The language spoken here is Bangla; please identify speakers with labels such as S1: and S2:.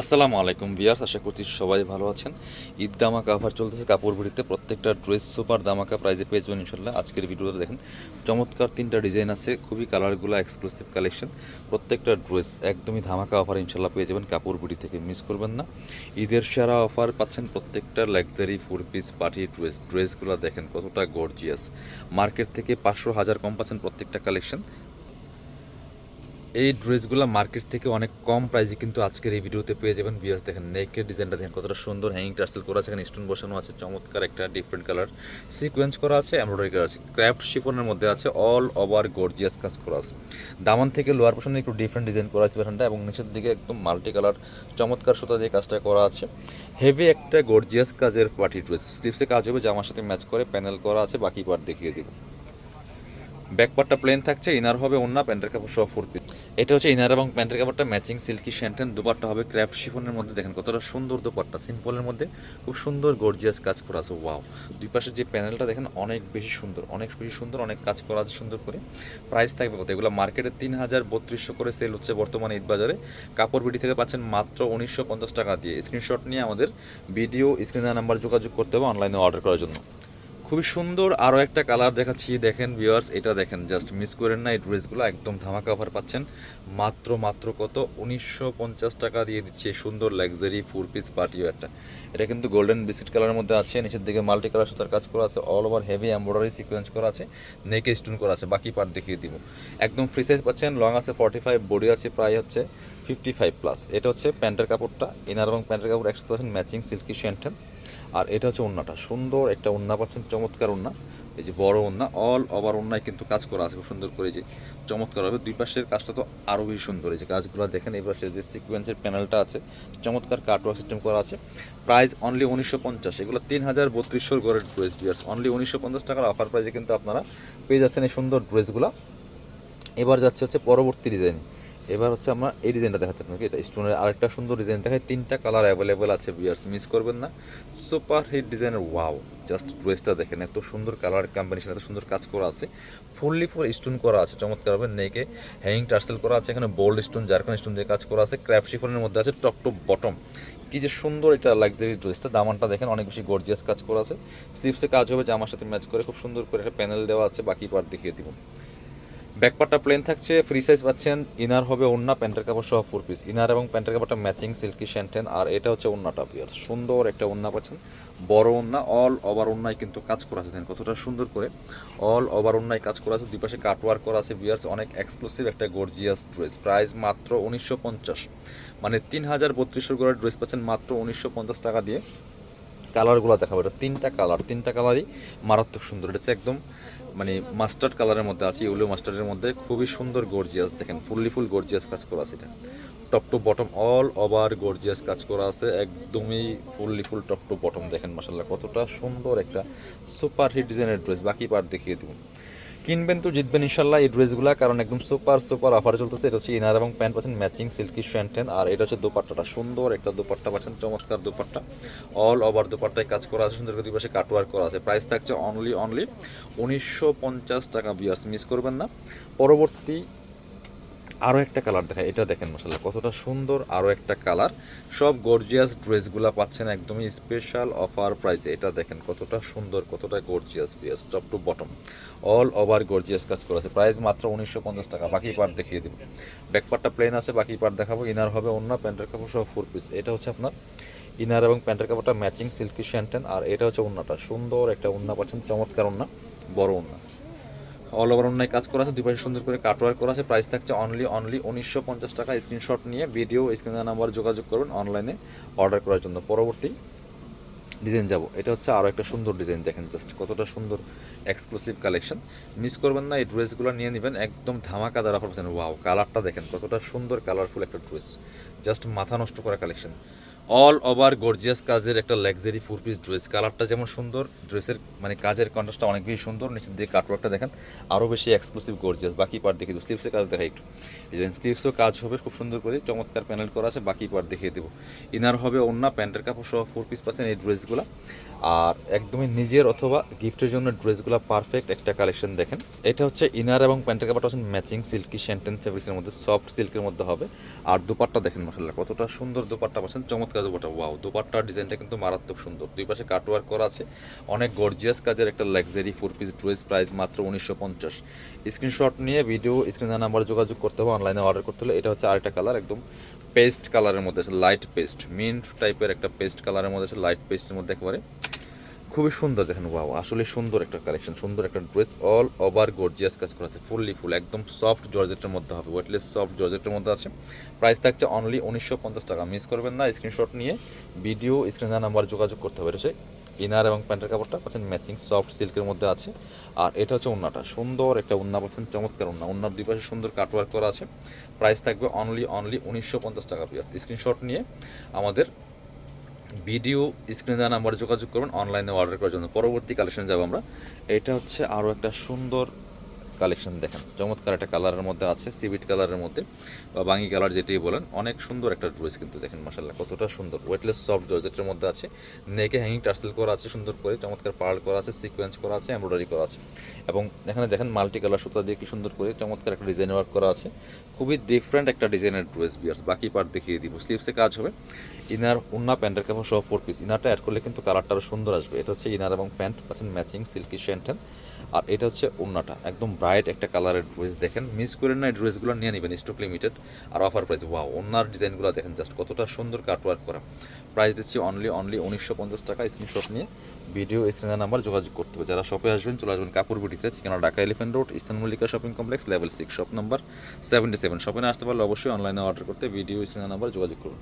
S1: আসসালামু আলাইকুম ভিউয়ার্স, আশা করছি সবাই ভালো আছেন। ঈদ দামাকা অফার চলতেছে কাপড় বিড়িতে। প্রত্যেকটা ড্রেস সুপার দামাকা প্রাইজে পেয়ে যাবেন ইনশাল্লাহ। আজকের ভিডিওতে দেখেন চমৎকার তিনটা ডিজাইন আছে, খুবই কালারগুলো এক্সক্লুসিভ কালেকশন। প্রত্যেকটা ড্রেস একদমই ধামাকা অফার ইনশাল্লাহ পেয়ে যাবেন কাপড় বিড়ি থেকে, মিস করবেন না। ঈদের সেরা অফার পাচ্ছেন প্রত্যেকটা লাক্সারি 4 পিস পার্টি ড্রেসগুলো দেখেন কতটা গর্জিয়াস। মার্কেট থেকে 500-1000 কম পাচ্ছেন প্রত্যেকটা কালেকশন। এই ড্রেসগুলো মার্কেট থেকে অনেক কম প্রাইসে কিন্তু আজকের এই ভিডিওতে পেয়ে যাবেন। বিয়াস দেখেন নেকের ডিজাইনটা দেখেন কতটা সুন্দর, হ্যাঙ্গিং টার্সেল করা আছে, এখানে স্টোন বসানো আছে, চমৎকার একটা ডিফারেন্ট কালার সিকোয়েন্স করা আছে, এমব্রয়ডারি করা আছে, ক্রাফট শিফনের মধ্যে আছে, অল ওভার গর্জিয়াস কাজ করা আছে। দামান থেকে লোয়ার পোর্শনে একটু ডিফারেন্ট ডিজাইন করা আছে প্যাটার্নটা, এবং নিচের দিকে একদম মাল্টি কালার চমৎকার সুতা দিয়ে কাজটা করা আছে। হেভি একটা গর্জিয়াস কাজের পার্টি ড্রেস, স্লিপসে কাজ হবে, জামার সাথে ম্যাচ করে প্যানেল করা আছে, বাকি পার্ট দেখিয়ে দিব। ব্যাকপার্টটা প্লেন থাকছে, ইনার হবে ওন্না, প্যান্টের কাপড় সহ 4 পিস। এটা হচ্ছে ইনার এবং প্যান্টের কাপড়টা ম্যাচিং সিল্কি শ্যান্টেন। দুপাট্টা হবে ক্র্যাফট শিফনের মধ্যে, দেখেন কতটা সুন্দর দুপাট্টা, সিম্পলের মধ্যে খুব সুন্দর গর্জিয়াস কাজ করা আছে। ওয়াও, দুই পাশের যে প্যানেলটা দেখেন অনেক বেশি সুন্দর, অনেক বেশি সুন্দর, অনেক কাজ করা আছে সুন্দর করে। প্রাইস থাকবে কত? এগুলো মার্কেটে 3000-3200 করে সেল হচ্ছে বর্তমানে ঈদ বাজারে। কাপড় বিডি থেকে পাচ্ছেন মাত্র 1950 টাকা দিয়ে। স্ক্রিনশট নিয়ে আমাদের ভিডিও স্ক্রিনে নাম্বার যোগাযোগ করতে হবে অনলাইনে অর্ডার করার জন্য। খুবই সুন্দর আরও একটা কালার দেখাচ্ছি, দেখেন ভিউয়ার্স, এটা দেখেন, জাস্ট মিস করেন না। এই ড্রেসগুলো একদম ধামাকা অফার পাচ্ছেন মাত্র কত? 1950 টাকা দিয়ে দিচ্ছে সুন্দর লাক্সারি 4 পিস পার্টি ওয়্যারটা। এটা কিন্তু গোল্ডেন বিস্কিট কালারের মধ্যে আছে, নিচের দিকে মাল্টি কালার সুতার কাজ করা আছে, all over heavy embroidery sequence করা আছে, নেকে স্টোন করা আছে, বাকি পার্ট দেখিয়ে দিব। একদম ফ্রি সাইজ পাচ্ছেন, লং আছে 45, বডি আছে প্রায় হচ্ছে 55+। এটা হচ্ছে প্যান্টের কাপড়টা, ইনার এবং প্যান্টের কাপড় একসাথে পাচ্ছেন ম্যাচিং সিল্কি শ্যান্টেন। আর এটা হচ্ছে ওন্নাটা, সুন্দর একটা ওন্না পাচ্ছেন, চমৎকার ওন্না। এই যে বড় ওন্না, অল ওভার ওন্নায় কিন্তু কাজ করা আছে খুব সুন্দর করে, যে চমৎকার হবে। দুই পাশের কাজটা তো আরও বেশি সুন্দর, এই যে কাজগুলো দেখেন। এই পাশে যে সিকোয়েন্সের প্যানেলটা আছে, চমৎকার কাটওয়ার্ক সিস্টেম করা আছে। Price only 1950। এগুলো 3000-3200 গড়ের ড্রেস বিয়ার্স, অনলি 1950 টাকার অফার প্রাইসে কিন্তু আপনারা পেয়ে যাচ্ছেন এই সুন্দর ড্রেসগুলো। এবার যাচ্ছে হচ্ছে পরবর্তী ডিজাইন। এবার হচ্ছে আমরা এই ডিজাইনটা দেখাচ্ছি আপনাকে, এটা স্টোনের আরেকটা সুন্দর ডিজাইন দেখায়। 3টা কালার অ্যাভেলেবেল আছে ভিউয়ার্স, মিস করবেন না। সুপার হিট ডিজাইনের, ওয়াও, জাস্ট ড্রেসটা দেখেন, এত সুন্দর কালার কম্বিনেশন, এত সুন্দর কাজ করা আছে, ফুললি ফর স্টোন করা আছে চমৎকারভাবে। নেকে হ্যাঙ্গিং টার্সেল করা আছে, এখানে বোল্ড স্টোন, জারখান স্টোন দিয়ে কাজ করা আছে, ক্র্যাফট শিফনের মধ্যে আছে, টপ টু বটম। কি যে সুন্দর এটা লাক্সারি ড্রেসটা, দামানটা দেখেন অনেক বেশি গর্জিয়াস কাজ করা আছে, স্লিপসে কাজ হবে, জামার সাথে ম্যাচ করে খুব সুন্দর করে একটা প্যানেল দেওয়া আছে, বাকি পার্ট দেখিয়ে দিব। ব্যাকপার্টটা প্লেন থাকছে, ফ্রি সাইজ পাচ্ছেন, ইনার হবে ওন্না, প্যান্টের কাপড় সহ 4 পিস। ইনার এবং প্যান্টের কাপড়টা ম্যাচিং সিল্কি শ্যান্টেন। আর এটা হচ্ছে ওন্নাটা পিয়ার, সুন্দর একটা ওন্না পাচ্ছেন, বড় ওন্না, অল ওভার ওন্নায় কিন্তু কাজ করা আছে, দেখেন কতটা সুন্দর করে অল ওভার ওন্নায় কাজ করা আছে, দুই পাশে কাটওয়ার্ক করা আছে বিয়ার্স। অনেক এক্সক্লুসিভ একটা গর্জিয়াস ড্রেস, প্রাইস মাত্র 1950, মানে 3000-3200 করে ড্রেস পাচ্ছেন মাত্র 1950 টাকা দিয়ে। কালারগুলো দেখাবো, এটা 3টা কালার, 3টা কালারই মারাত্মক সুন্দর। এটা হচ্ছে একদম মানে মাস্টার্ড কালারের মধ্যে আছে, ইউলো মাস্টার্ডের মধ্যে, খুবই সুন্দর গর্জিয়াস, দেখেন ফুল গর্জিয়াস কাজ করা আছে। এটা top to bottom all over gorgeous কাজ করা আছে, একদমই ফুল টপ টু বটম, দেখেন মাশাআল্লাহ কতটা সুন্দর একটা সুপার হিট ডিজাইনের ড্রেস। বাকি পার্ট দেখিয়ে দেবো। কিনবেন তো জিতবেন ইনশাল্লাহ এই ড্রেসগুলো, কারণ একদম সুপার অফার চলতেছে। এটা হচ্ছে ইনার এবং প্যান্ট পাচ্ছেন ম্যাচিং সিল্কি শ্যান্টেন। আর এটা হচ্ছে দোপাট্টাটা, সুন্দর একটা দোপাট্টা পাচ্ছেন, চমৎকার দোপাট্টা, অল ওভার দোপাট্টায় কাজ করা আছে, সুন্দর করে দুই পাশে কাটওয়ার্ক করা আছে। প্রাইস থাকছে অনলি 1950 টাকা বিয়ার্স, মিস করবেন না। পরবর্তী আরও একটা কালার দেখায়, এটা দেখেন মাশাআল্লাহ কতটা সুন্দর, আরও একটা কালার। সব গর্জিয়াস ড্রেসগুলো পাচ্ছেন একদমই স্পেশাল অফার প্রাইসে। এটা দেখেন কতটা সুন্দর, কতটা gorgeous piece, top to bottom all over gorgeous কাজ করা আছে। প্রাইস মাত্র 1950 টাকা। বাকি পার্ট দেখিয়ে দিব। ব্যাক পার্টটা প্লেন আছে, বাকি পার্ট দেখাবো। ইনার হবে অন্য, প্যান্টের কাপড় সহ 4 পিস। এটা হচ্ছে আপনার ইনার এবং প্যান্টের কাপড়টা ম্যাচিং সিল্কি শ্যান্টেন। আর এটা হচ্ছে ওন্নাটা, সুন্দর একটা ওন্না পাচ্ছেন, চমৎকার ওন্না, বড় ওন্না, অল ওভার অন্যায় কাজ করা আছে, দুই পাশে সুন্দর করে কাটওয়ার্ক করা আছে। প্রাইস থাকছে অনলি 1950 টাকা। স্ক্রিনশট নিয়ে ভিডিও স্ক্রিনের নাম্বার যোগাযোগ করুন অনলাইনে অর্ডার করার জন্য। পরবর্তী ডিজাইন যাব, এটা হচ্ছে আরও একটা সুন্দর ডিজাইন, দেখেন জাস্ট কতটা সুন্দর এক্সক্লুসিভ কালেকশন, মিস করবেন না। এই ড্রেসগুলো নিয়ে নেবেন, একদম ধামাকাদার অফার পাচ্ছেন। ওয়াও, কালারটা দেখেন কতটা সুন্দর, কালারফুল একটা ড্রেস, জাস্ট মাথা নষ্ট করা কালেকশন। অল ওভার গর্জিয়াস কাজের একটা লাক্সারি 4 পিস ড্রেস। কালারটা যেমন সুন্দর, ড্রেসের মানে কাজের কন্ট্রাস্টটা অনেক বেশি সুন্দর। নিচের দিকে কাটওয়ার্কটা দেখেন আরও বেশি এক্সক্লুসিভ গর্জিয়াস। বাকি পার্ট দেখিয়ে দেবো, স্লিভসের কাজ দেখাই একটু। এই যে স্লিভসও কাজ হবে খুব সুন্দর করে, চমৎকার প্যানেল করা আছে। বাকি পার্ট দেখিয়ে দেবো। ইনার হবে ওন্না, প্যান্টের কাপড় সহ 4 পিস পাচ্ছেন এই ড্রেসগুলো। আর একদমই নিজের অথবা গিফটের জন্য ড্রেসগুলো পারফেক্ট একটা কালেকশন দেখেন। এটা হচ্ছে ইনার এবং প্যান্টের কাপড়টা হচ্ছে ম্যাচিং সিল্কি শ্যান্টেন ফেব্রিক্সের মধ্যে, সফট সিল্কের মধ্যে হবে। আর দুপাট্টা দেখেন মাশাআল্লাহ কতটা সুন্দর দুপাট্টা পাচ্ছেন, চমৎকার দুপাট্টা। ওয়াও, দুপাট্টার ডিজাইনটা কিন্তু মারাত্মক সুন্দর, দুই পাশে কাটওয়ার্ক করা আছে। অনেক গর্জিয়াস কাজের একটা লাক্সারি 4 পিস ড্রেস, প্রাইস মাত্র 1950। স্ক্রিনশট নিয়ে ভিডিও স্ক্রিনের নাম্বারে যোগাযোগ করতে হবে, অনলাইনে অর্ডার করতে হলে। এটা হচ্ছে আরেকটা কালার, একদম পেস্ট কালারের মধ্যে আছে, লাইট পেস্ট মিন্ট টাইপের একটা পেস্ট কালারের মধ্যে আছে, লাইট পেস্টের মধ্যে একেবারে খুবই সুন্দর দেখেন। ওয়াও, আসলে সুন্দর একটা কালেকশন, সুন্দর একটা ড্রেস। অল ওভার গর্জিয়াস কাজ করা আছে, ফুল একদম সফট জর্জেটের মধ্যে হবে, ওয়েটলেস সফট জর্জেটের মধ্যে আছে। প্রাইস থাকছে অনলি 1950 টাকা। মিস করবেন না, স্ক্রিনশট নিয়ে ভিডিও স্ক্রিনের নাম্বার যোগাযোগ করতে হবে। এটা হচ্ছে ইনার এবং প্যান্টের কাপড়টা পাচ্ছেন ম্যাচিং সফট সিল্কের মধ্যে আছে। আর এটা হচ্ছে ওন্নাটা, সুন্দর একটা ওন্না পাচ্ছেন, চমৎকার ওন্না। ওন্নার দুই পাশে সুন্দর কাটওয়ার্ক করা আছে। প্রাইস থাকবে অনলি 1950 টাকা পিস। স্ক্রিনশট নিয়ে আমাদের ভিডিও স্ক্রিনে দেওয়া নাম্বারে যোগাযোগ করবেন অনলাইনে অর্ডার করার জন্য। পরবর্তী কালেকশন যাব আমরা। এটা হচ্ছে আরও একটা সুন্দর কালেকশন দেখেন, চমৎকার একটা কালারের মধ্যে আছে, সিভিট কালারের মধ্যে বা বাঙ্গি কালার যেটাই বলেন। অনেক সুন্দর একটা ড্রেস কিন্তু দেখেন মাশাআল্লাহ কতটা সুন্দর, ওয়েটলেস সফট জর্জেটের মধ্যে আছে। নেকে হ্যাঙ্গিং টার্সেল করা আছে সুন্দর করে, চমৎকার পার্ল করা আছে, সিকোয়েন্স করা আছে, এমব্রয়ডারি করা আছে। এবং এখানে দেখেন মাল্টি কালার সুতা দিয়ে কি সুন্দর করে চমৎকার একটা ডিজাইন ওয়ার্ক করা আছে। খুবই ডিফারেন্ট একটা ডিজাইনের ড্রেস বিয়ার্স। বাকি পার্ট দেখিয়ে দিব, স্লিভসে কাজ হবে। ইনার ওন্না প্যান্টের কাপড় সহ 4 পিস। ইনারটা অ্যাড করলে কিন্তু কালারটা আরও সুন্দর আসবে। এটা হচ্ছে ইনার এবং প্যান্ট পাচ্ছেন ম্যাচিং সিল্কি শ্যান্টেন। আর এটা হচ্ছে ওন্নাটা, একদম ব্রাইট একটা কালারের ড্রেস দেখেন। মিস করেন না, এই ড্রেসগুলো নিয়ে নেবেন, স্টক লিমিটেড আর অফার প্রাইস। ওয়াও, ওন্নার ডিজাইনগুলো দেখেন জাস্ট কতটা সুন্দর কাটওয়ার্ক করা। প্রাইস দিচ্ছি অনলি 1950 টাকা। স্ক্রিনশট নিয়ে ভিডিও স্ক্রিনের নাম্বার যোগাযোগ করতে হবে। যারা শপে আসবেন চলে আসবেন কাপড় বিটিতে, ঠিকানা Dhaka elephant road, eastern Mallika shopping complex, level 6, shop number 77। শপে না আসতে পারলে অবশ্যই অনলাইনে অর্ডার করতে ভিডিও স্ক্রিনের নাম্বার যোগাযোগ করুন।